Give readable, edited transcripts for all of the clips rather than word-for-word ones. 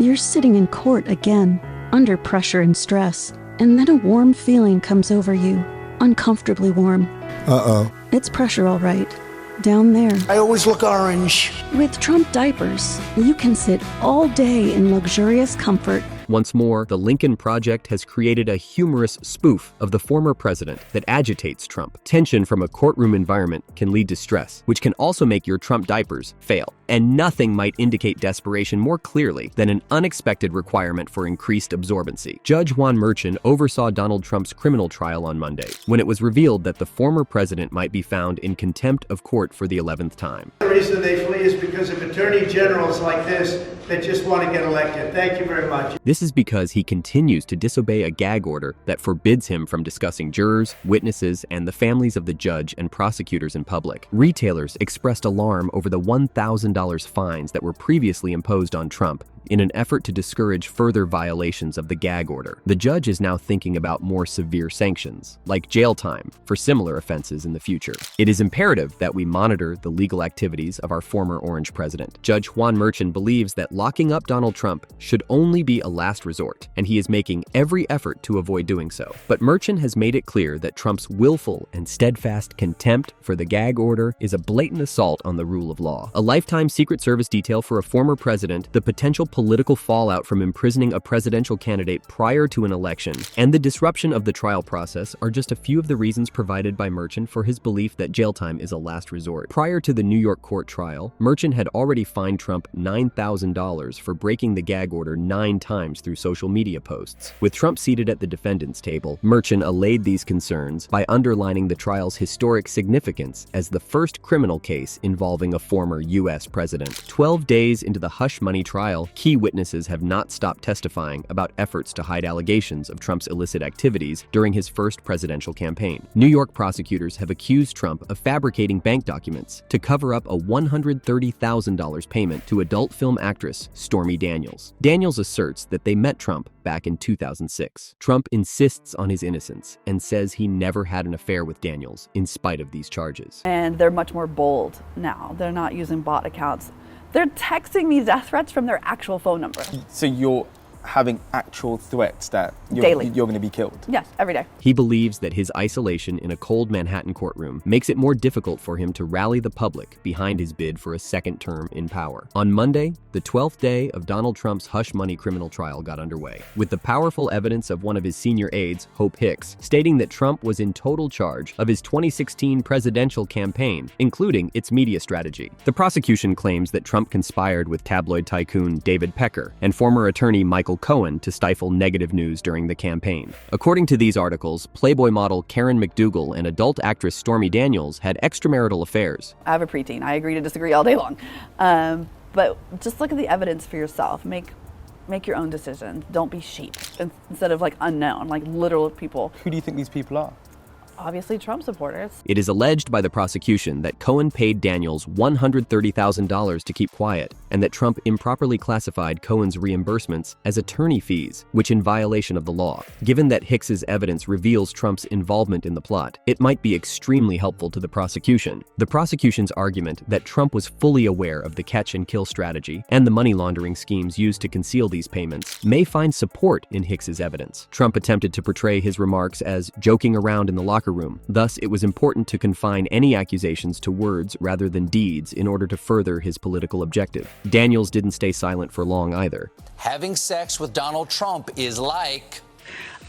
You're sitting in court again, under pressure and stress, and then a warm feeling comes over you, uncomfortably warm. Uh-oh. It's pressure, all right. Down there. I always look orange. With Trump diapers, you can sit all day in luxurious comfort. Once more, the Lincoln Project has created a humorous spoof of the former president that agitates Trump. Tension from a courtroom environment can lead to stress, which can also make your Trump diapers fail. And nothing might indicate desperation more clearly than an unexpected requirement for increased absorbency. Judge Juan Merchan oversaw Donald Trump's criminal trial on Monday, when it was revealed that the former president might be found in contempt of court for the 11th time. The reason they flee is because of attorney generals like this that just want to get elected. Thank you very much. This is because he continues to disobey a gag order that forbids him from discussing jurors, witnesses, and the families of the judge and prosecutors in public. Retailers expressed alarm over the $1,000 fines that were previously imposed on Trump in an effort to discourage further violations of the gag order. The judge is now thinking about more severe sanctions, like jail time, for similar offenses in the future. It is imperative that we monitor the legal activities of our former Orange president. Judge Juan Merchan believes that locking up Donald Trump should only be a last resort, and he is making every effort to avoid doing so. But Merchan has made it clear that Trump's willful and steadfast contempt for the gag order is a blatant assault on the rule of law. A lifetime Secret Service detail for a former president, the potential political fallout from imprisoning a presidential candidate prior to an election, and the disruption of the trial process are just a few of the reasons provided by Merchan for his belief that jail time is a last resort. Prior to the New York court trial, Merchan had already fined Trump $9,000 for breaking the gag order 9 times through social media posts. With Trump seated at the defendant's table, Merchan allayed these concerns by underlining the trial's historic significance as the first criminal case involving a former U.S. president. 12 days into the hush money trial, key witnesses have not stopped testifying about efforts to hide allegations of Trump's illicit activities during his first presidential campaign. New York prosecutors have accused Trump of fabricating bank documents to cover up a $130,000 payment to adult film actress Stormy Daniels. Daniels asserts that they met Trump back in 2006. Trump insists on his innocence and says he never had an affair with Daniels in spite of these charges. And they're much more bold now. They're not using bot accounts. They're texting me death threats from their actual phone number. So you're having actual threats that Daily. you're going to be killed? Yes, every day. He believes that his isolation in a cold Manhattan courtroom makes it more difficult for him to rally the public behind his bid for a second term in power. On Monday, the 12th day of Donald Trump's hush money criminal trial got underway, with the powerful evidence of one of his senior aides, Hope Hicks, stating that Trump was in total charge of his 2016 presidential campaign, including its media strategy. The prosecution claims that Trump conspired with tabloid tycoon David Pecker and former attorney Michael Cohen to stifle negative news during the campaign. According to these articles, Playboy model Karen McDougal and adult actress Stormy Daniels had extramarital affairs. I have a preteen. I agree to disagree all day long. But just look at the evidence for yourself. Make your own decisions. Don't be sheep instead of like unknown, like literal people. Who do you think these people are? Obviously Trump supporters. It is alleged by the prosecution that Cohen paid Daniels $130,000 to keep quiet, and that Trump improperly classified Cohen's reimbursements as attorney fees, which in violation of the law. Given that Hicks's evidence reveals Trump's involvement in the plot, it might be extremely helpful to the prosecution. The prosecution's argument that Trump was fully aware of the catch-and-kill strategy and the money laundering schemes used to conceal these payments may find support in Hicks's evidence. Trump attempted to portray his remarks as joking around in the locker room. Thus, it was important to confine any accusations to words rather than deeds in order to further his political objective. Daniels didn't stay silent for long either. Having sex with Donald Trump is like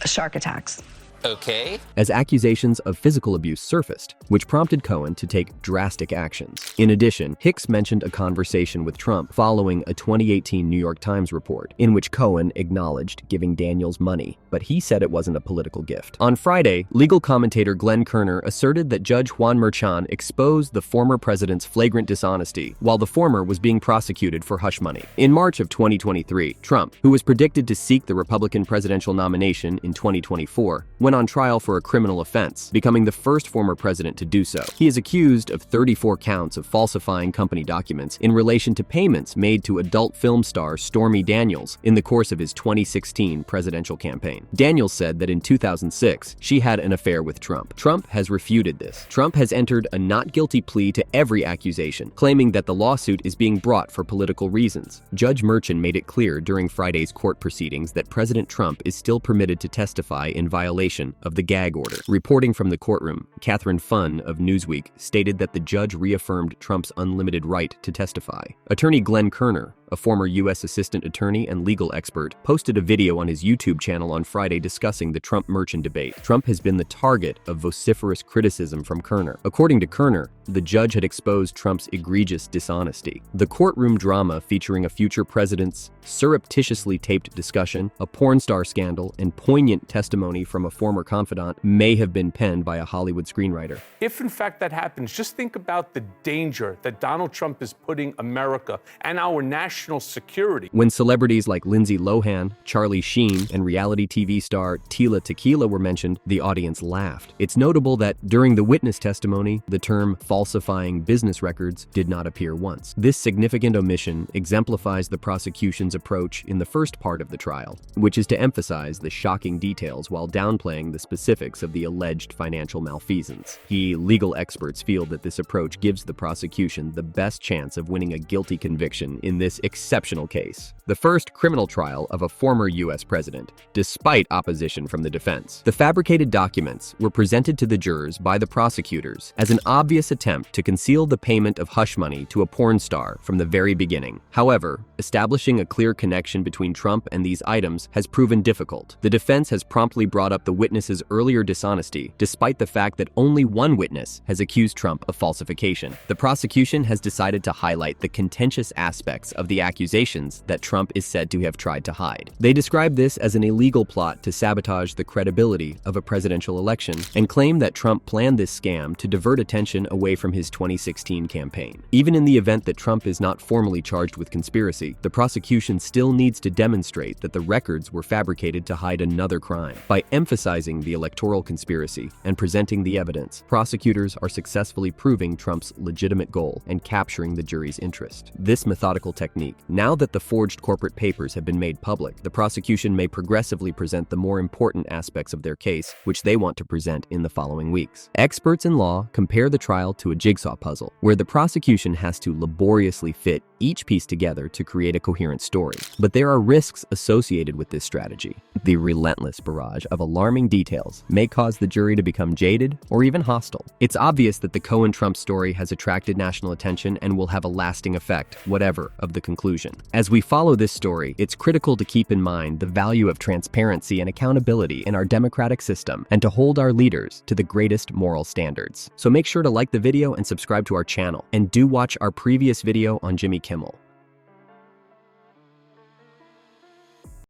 shark attacks. Okay. As accusations of physical abuse surfaced, which prompted Cohen to take drastic actions. In addition, Hicks mentioned a conversation with Trump following a 2018 New York Times report, in which Cohen acknowledged giving Daniels money, but he said it wasn't a political gift. On Friday, legal commentator Glenn Kerner asserted that Judge Juan Merchan exposed the former president's flagrant dishonesty, while the former was being prosecuted for hush money. In March of 2023, Trump, who was predicted to seek the Republican presidential nomination in 2024, went went on trial for a criminal offense, becoming the first former president to do so. He is accused of 34 counts of falsifying company documents in relation to payments made to adult film star Stormy Daniels in the course of his 2016 presidential campaign. Daniels said that in 2006, she had an affair with Trump. Trump has refuted this. Trump has entered a not guilty plea to every accusation, claiming that the lawsuit is being brought for political reasons. Judge Merchan made it clear during Friday's court proceedings that President Trump is still permitted to testify in violation of the gag order. Reporting from the courtroom, Catherine Funn of Newsweek stated that the judge reaffirmed Trump's unlimited right to testify. Attorney Glenn Kerner, a former U.S. assistant attorney and legal expert, posted a video on his YouTube channel on Friday discussing the Trump-Merchan debate. Trump has been the target of vociferous criticism from Kerner. According to Kerner, the judge had exposed Trump's egregious dishonesty. The courtroom drama featuring a future president's surreptitiously taped discussion, a porn star scandal, and poignant testimony from a former confidant may have been penned by a Hollywood screenwriter. If in fact that happens, just think about the danger that Donald Trump is putting America and our national security. When celebrities like Lindsay Lohan, Charlie Sheen, and reality TV star Tila Tequila were mentioned, the audience laughed. It's notable that during the witness testimony, the term falsifying business records did not appear once. This significant omission exemplifies the prosecution's approach in the first part of the trial, which is to emphasize the shocking details while downplaying the specifics of the alleged financial malfeasance. Legal experts feel that this approach gives the prosecution the best chance of winning a guilty conviction in this exceptional case, the first criminal trial of a former U.S. president, despite opposition from the defense. The fabricated documents were presented to the jurors by the prosecutors as an obvious attempt to conceal the payment of hush money to a porn star from the very beginning. However, establishing a clear connection between Trump and these items has proven difficult. The defense has promptly brought up the witness's earlier dishonesty, despite the fact that only one witness has accused Trump of falsification. The prosecution has decided to highlight the contentious aspects of the accusations that Trump is said to have tried to hide. They describe this as an illegal plot to sabotage the credibility of a presidential election and claim that Trump planned this scam to divert attention away from his 2016 campaign. Even in the event that Trump is not formally charged with conspiracy, the prosecution still needs to demonstrate that the records were fabricated to hide another crime. By emphasizing the electoral conspiracy and presenting the evidence, prosecutors are successfully proving Trump's legitimate goal and capturing the jury's interest. This methodical technique, now that the forged corporate papers have been made public, the prosecution may progressively present the more important aspects of their case, which they want to present in the following weeks. Experts in law compare the trial to a jigsaw puzzle, where the prosecution has to laboriously fit each piece together to create a coherent story. But there are risks associated with this strategy. The relentless barrage of alarming details may cause the jury to become jaded or even hostile. It's obvious that the Cohen-Trump story has attracted national attention and will have a lasting effect, whatever of the conclusion. As we follow this story, it's critical to keep in mind the value of transparency and accountability in our democratic system and to hold our leaders to the greatest moral standards. So make sure to like the video and subscribe to our channel. And do watch our previous video on Jimmy Kimmel.